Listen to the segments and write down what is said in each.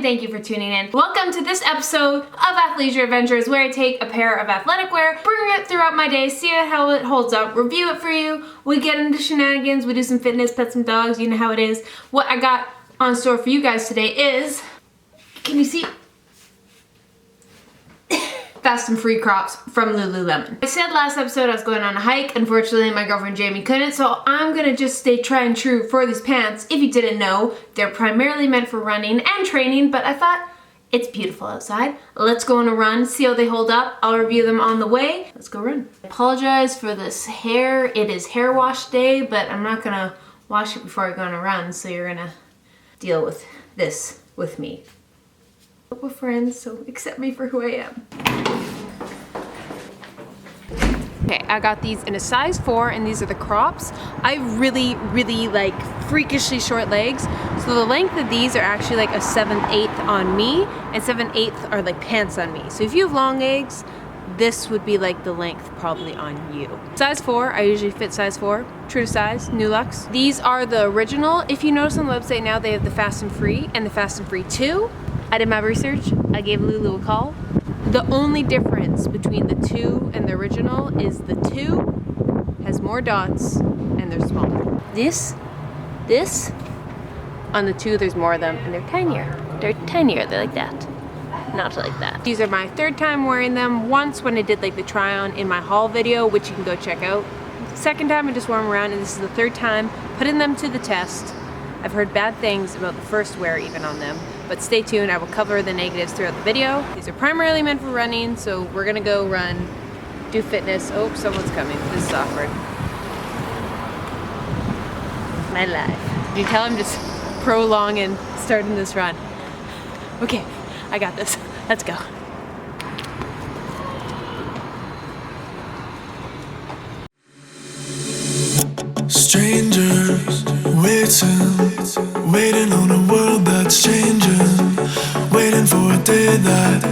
and thank you for tuning in. Welcome to this episode of Athleisure Adventures, where I take a pair of athletic wear, bring it throughout my day, see how it holds up, review it for you. We get into shenanigans, we do some fitness, pet some dogs, you know how it is. What I got on store for you guys today is, can you see? Fast and free crops from Lululemon. I said last episode I was going on a hike. Unfortunately, my girlfriend Jamie couldn't, so I'm gonna just stay tried and true for these pants. If you didn't know, they're primarily meant for running and training, but I thought it's beautiful outside. Let's go on a run, see how they hold up. I'll review them on the way. Let's go run. I apologize for this hair. It is hair wash day, but I'm not gonna wash it before I go on a run, so you're gonna deal with this with me. We're friends, so accept me for who I am. Okay, I got these in a size 4, and these are the crops. I really like freakishly short legs, so the length of these are actually like a 7/8 on me, and 7/8 are like pants on me. So if you have long legs, this would be like the length probably on you. Size 4, I usually fit size 4, true to size, new looks. These are the original. If you notice on the website now, they have the Fast and Free and the Fast and Free 2. I did my research, I gave Lulu a call. The only difference between the 2 and the original is the 2 has more dots and they're smaller. This, on the 2 there's more of them and they're tinier. They're like that, not like that. These are my 3rd time wearing them. Once when I did like the try on in my haul video, which you can go check out. 2nd time I just wore them around, and this is the 3rd time putting them to the test. I've heard bad things about the first wear even on them, but stay tuned, I will cover the negatives throughout the video. These are primarily meant for running, so we're gonna go run, do fitness. Oh, someone's coming, this is awkward. My life. Did you tell I'm just prolonging starting this run? Okay, I got this, let's go. Strangers waiting on a world that's changing, waiting for a day that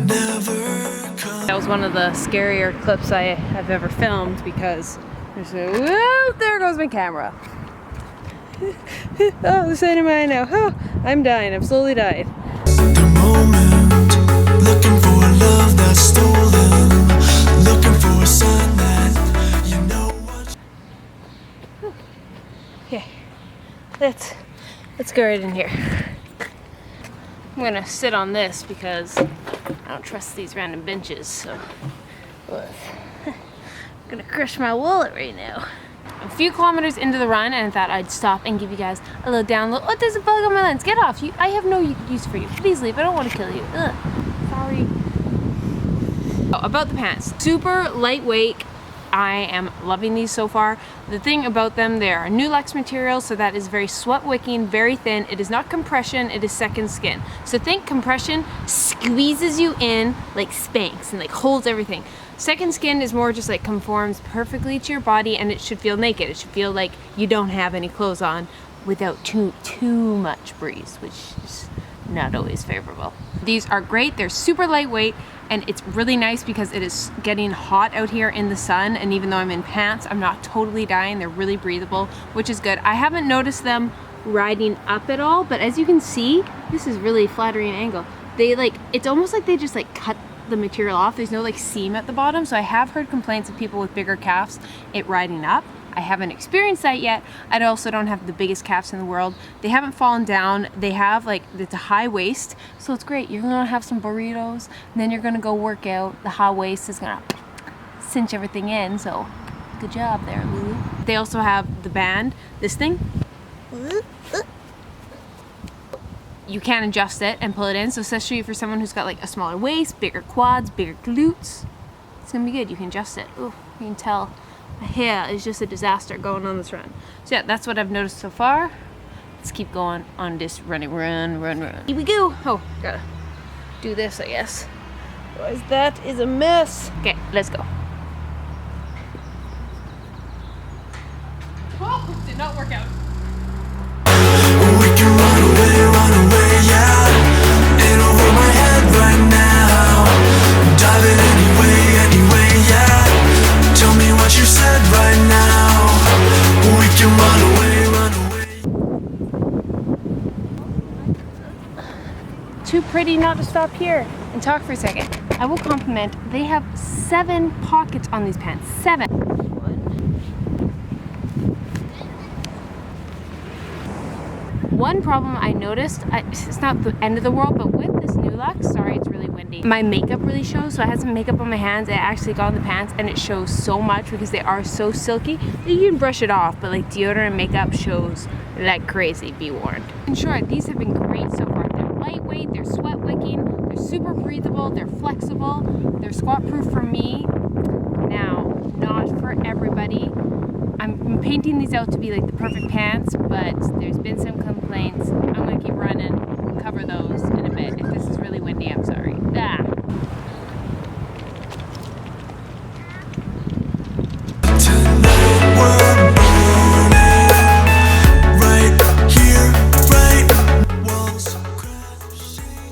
never comes. That was one of the scarier clips I have ever filmed because there's a, whoa, there goes my camera. Oh, the side of mine now. Oh, I'm dying, I'm slowly dying. The moment, looking for a love that's stolen, looking for a sign that you know what. Okay, let's go right in here. I'm gonna sit on this because I don't trust these random benches, so I'm gonna crush my wallet right now. A few kilometers into the run, and I thought I'd stop and give you guys a little download. Oh, there's a bug on my lens. Get off. I have no use for you. Please leave. I don't want to kill you. Ugh. Sorry. Oh, about the pants. Super lightweight. I am loving these so far. The thing about them, they are new Luxe material, so that is very sweat wicking, very thin. It is not compression, it is second skin. So think compression squeezes you in like Spanx and like holds everything. Second skin is more just like conforms perfectly to your body, and it should feel naked. It should feel like you don't have any clothes on without too much breeze, which is not always favorable. These are great, they're super lightweight, and it's really nice because it is getting hot out here in the sun, and even though I'm in pants, I'm not totally dying. They're really breathable, which is good. I haven't noticed them riding up at all, but as you can see, this is really flattering angle. They like, it's almost like they just like cut the material off. There's no like seam at the bottom, so I have heard complaints of people with bigger calves it riding up. I haven't experienced that yet. I also don't have the biggest calves in the world. They haven't fallen down. They have like, it's a high waist, so it's great. You're gonna have some burritos, and then you're gonna go work out. The high waist is gonna cinch everything in, so good job there, Lulu. They also have the band, this thing. You can adjust it and pull it in, so especially for someone who's got like a smaller waist, bigger quads, bigger glutes, it's gonna be good. You can adjust it. Ooh, you can tell. My hair is just a disaster going on this run. So yeah, that's what I've noticed so far. Let's keep going on this run. Here we go. Oh, gotta do this, I guess. Otherwise that is a mess. Okay, let's go. Oh, did not work out. We can run away, yeah. In over my head right now. Diving anyway, yeah. Tell me what you said right now. We can run away. too pretty not to stop here and talk for a second. I will compliment, they have 7 pockets on these pants. 7. One problem I noticed, it's not the end of the world, but with this new Lux, sorry, it's really windy. My makeup really shows, so I had some makeup on my hands. It actually got on the pants, and it shows so much because they are so silky. You can brush it off, but like deodorant and makeup shows like crazy, be warned. In short, these have been great so far. They're lightweight, they're sweat wicking, they're super breathable, they're flexible, they're squat proof for me. Now, not for everybody. I'm painting these out to be like the perfect pants, but there's been some complaints. I'm gonna keep running, cover those in a bit. If this is really windy, I'm sorry. Ah.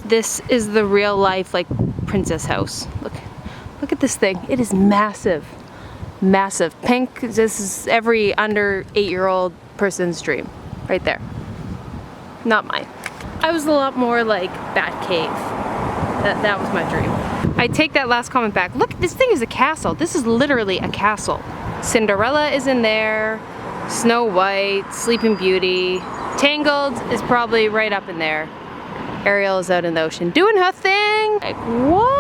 This is the real life like princess house. Look at this thing. It is massive. Massive. Pink, this is every under 8-year-old person's dream. Right there. Not mine. I was a lot more like Batcave. That was my dream. I take that last comment back. Look, this thing is a castle. This is literally a castle. Cinderella is in there. Snow White, Sleeping Beauty. Tangled is probably right up in there. Ariel is out in the ocean doing her thing. Like, what?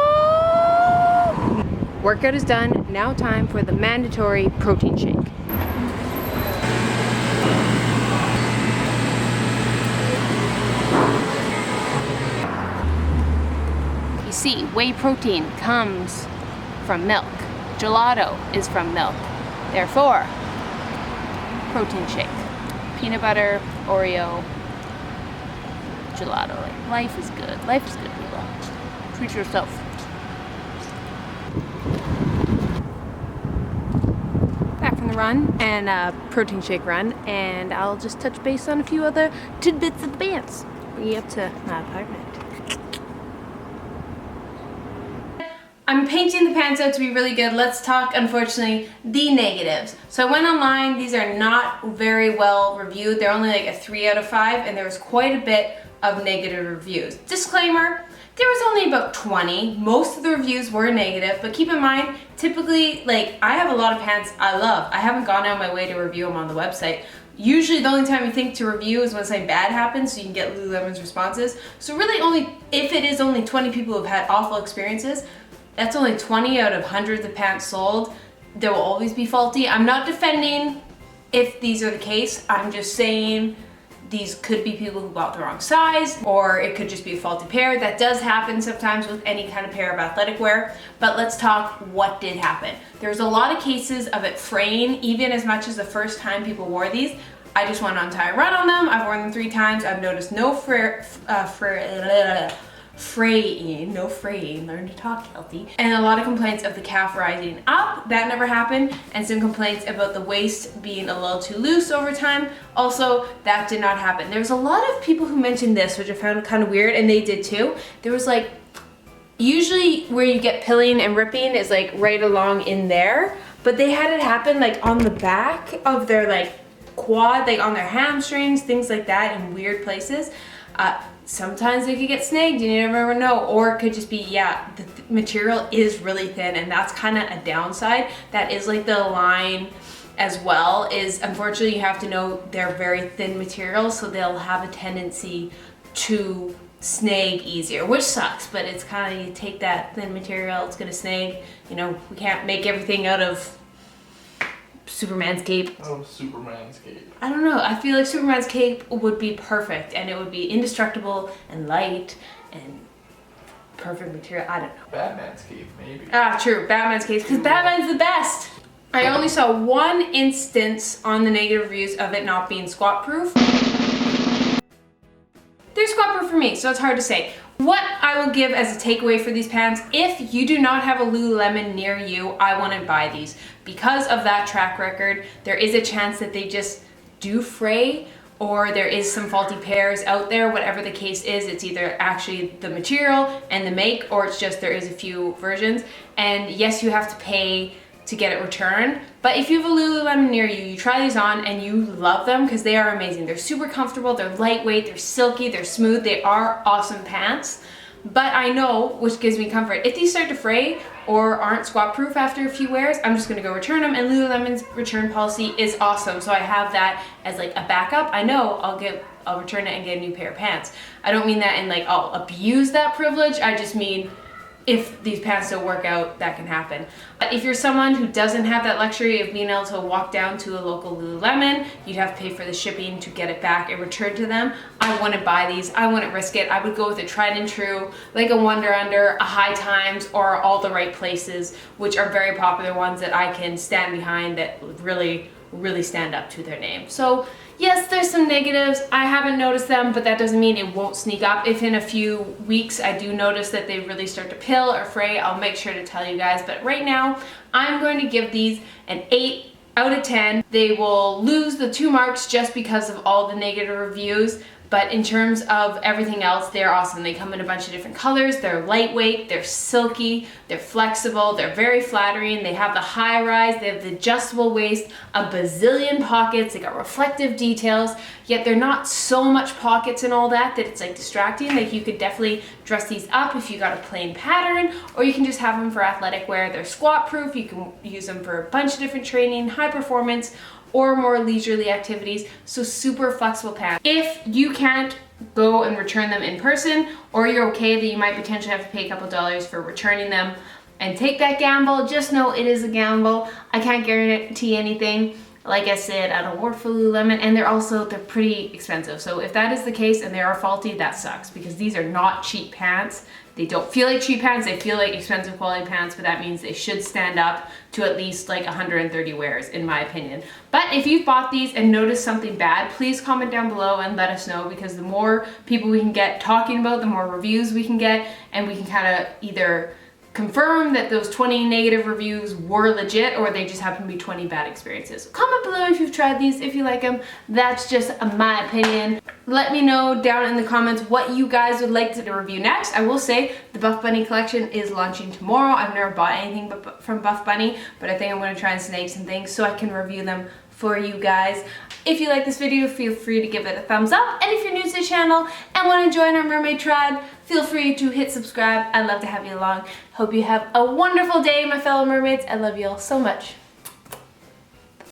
Workout is done. Now time for the mandatory protein shake. You see, whey protein comes from milk. Gelato is from milk. Therefore, protein shake. Peanut butter, Oreo, gelato. Like, life is good. Life is good, people. Treat yourself. Back from the run and a protein shake run, and I'll just touch base on a few other tidbits of the pants. Bring you up to my apartment. I'm painting the pants out to be really good. Let's talk, unfortunately, the negatives. So I went online. These are not very well reviewed. They're only like a 3 out of 5, and there was quite a bit of negative reviews. Disclaimer, there was only about 20. Most of the reviews were negative, but keep in mind, typically, like, I have a lot of pants I love. I haven't gone out of my way to review them on the website. Usually the only time you think to review is when something bad happens, so you can get Lululemon's responses. So really only, if it is only 20 people who have had awful experiences, that's only 20 out of hundreds of pants sold. There will always be faulty. I'm not defending if these are the case. I'm just saying these could be people who bought the wrong size, or it could just be a faulty pair. That does happen sometimes with any kind of pair of athletic wear, but let's talk what did happen. There's a lot of cases of it fraying, even as much as the first time people wore these. I just went on tie run on them. I've worn them 3 times. I've noticed no fraying, learn to talk, Keltie. And a lot of complaints of the calf rising up, that never happened, and some complaints about the waist being a little too loose over time. Also, that did not happen. There's a lot of people who mentioned this, which I found kind of weird, and they did too. There was like, usually where you get pilling and ripping is like right along in there, but they had it happen like on the back of their like quad, like on their hamstrings, things like that in weird places. Sometimes they could get snagged, you never know, or it could just be, yeah, the material is really thin, and that's kind of a downside. That is like the line as well, is unfortunately you have to know they're very thin materials, so they'll have a tendency to snag easier, which sucks, but it's kind of, you take that thin material, it's gonna snag. You know, we can't make everything out of Superman's cape. Oh, Superman's cape. I don't know. I feel like Superman's cape would be perfect, and it would be indestructible and light and perfect material. I don't know. Batman's cape, maybe. Ah, true. Batman's cape, because Batman's the best. I only saw one instance on the negative reviews of it not being squat proof. They're squat proof for me, so it's hard to say. What I will give as a takeaway for these pants, if you do not have a Lululemon near you, I wouldn't buy these. Because of that track record, there is a chance that they just do fray, or there is some faulty pairs out there. Whatever the case is, it's either actually the material and the make, or it's just there is a few versions. And yes, you have to pay to get it returned. But if you have a Lululemon near you, you try these on and you love them because they are amazing. They're super comfortable, they're lightweight, they're silky, they're smooth, they are awesome pants. But I know, which gives me comfort, if these start to fray or aren't squat proof after a few wears, I'm just gonna go return them, and Lululemon's return policy is awesome. So I have that as like a backup. I know I'll return it and get a new pair of pants. I don't mean that in like I'll abuse that privilege, I just mean if these pants don't work out, that can happen. But if you're someone who doesn't have that luxury of being able to walk down to a local Lululemon, you'd have to pay for the shipping to get it back and returned to them. I wouldn't buy these, I wouldn't risk it. I would go with a tried and true, like a Wonder Under, a High Times, or All the Right Places, which are very popular ones that I can stand behind that really stand up to their name. So yes, there's some negatives. I haven't noticed them, but that doesn't mean it won't sneak up. If in a few weeks I do notice that they really start to pill or fray, I'll make sure to tell you guys. But right now, I'm going to give these an 8 out of 10. They will lose the 2 marks just because of all the negative reviews. But in terms of everything else, they're awesome. They come in a bunch of different colors. They're lightweight, they're silky, they're flexible, they're very flattering. They have the high rise, they have the adjustable waist, a bazillion pockets, they got reflective details, yet they're not so much pockets and all that it's like distracting. Like you could definitely dress these up if you got a plain pattern, or you can just have them for athletic wear. They're squat proof, you can use them for a bunch of different training, high performance, or more leisurely activities. So super flexible pants. If you can't go and return them in person, or you're okay that you might potentially have to pay a couple dollars for returning them and take that gamble, just know it is a gamble. I can't guarantee anything. Like I said, I don't work for Lululemon, and they're pretty expensive. So if that is the case and they are faulty, that sucks, because these are not cheap pants. They don't feel like cheap pants, they feel like expensive quality pants, but that means they should stand up to at least like 130 wears, in my opinion. But if you've bought these and noticed something bad, please comment down below and let us know, because the more people we can get talking about, the more reviews we can get, and we can kind of either confirm that those 20 negative reviews were legit, or they just happen to be 20 bad experiences. Comment below if you've tried these, if you like them. That's just my opinion. Let me know down in the comments what you guys would like to review next. I will say the Buff Bunny collection is launching tomorrow. I've never bought anything from Buff Bunny, but I think I'm going to try and snag some things so I can review them for you guys. If you like this video, feel free to give it a thumbs up. And if you're new to the channel and want to join our mermaid tribe, feel free to hit subscribe. I'd love to have you along. Hope you have a wonderful day, my fellow mermaids. I love you all so much.